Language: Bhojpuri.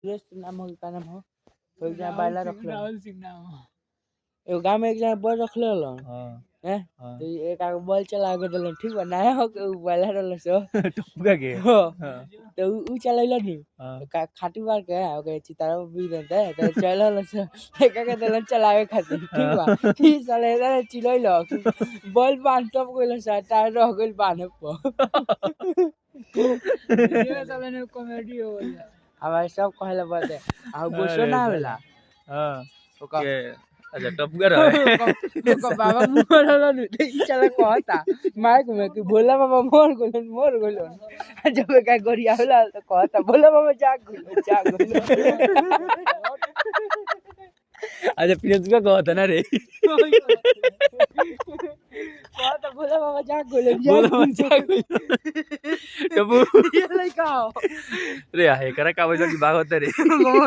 सुरेश नाम हो का नाम हो एक जना बाला रखले राहुल सिंह नाम हो एगो गांव में एक जना बॉल रखले हलो हैं तो एक आगो बॉल चला के देलन ठीक बा ना हो के बाला रहल सो टपका के तो उ चलैला नी का खाटी मार के ओके चितारा भी देते तो चलल सो एक के देलन चलावे खातिर ठीक बा ई चले रे चिलैलो बॉल बांध टप गइल सा टायर रह गइल बांधे पर ये चले ने कॉमेडी हो गइल हमारे सब कहले बात आ गोसो ना आवेला हां ओके अच्छा टपकर है को बाबा मोरला नहीं चला कहता माइक में कि भोला बाबा मोर गोलन जब का गोरिया होला तो कहता भोला बाबा जाग गोलन अच्छा प्रिंस का कहता ना रे कहता भोला बाबा जाग गोलन टबू ये लइका रे आहे करा का बजो की बाग होता रे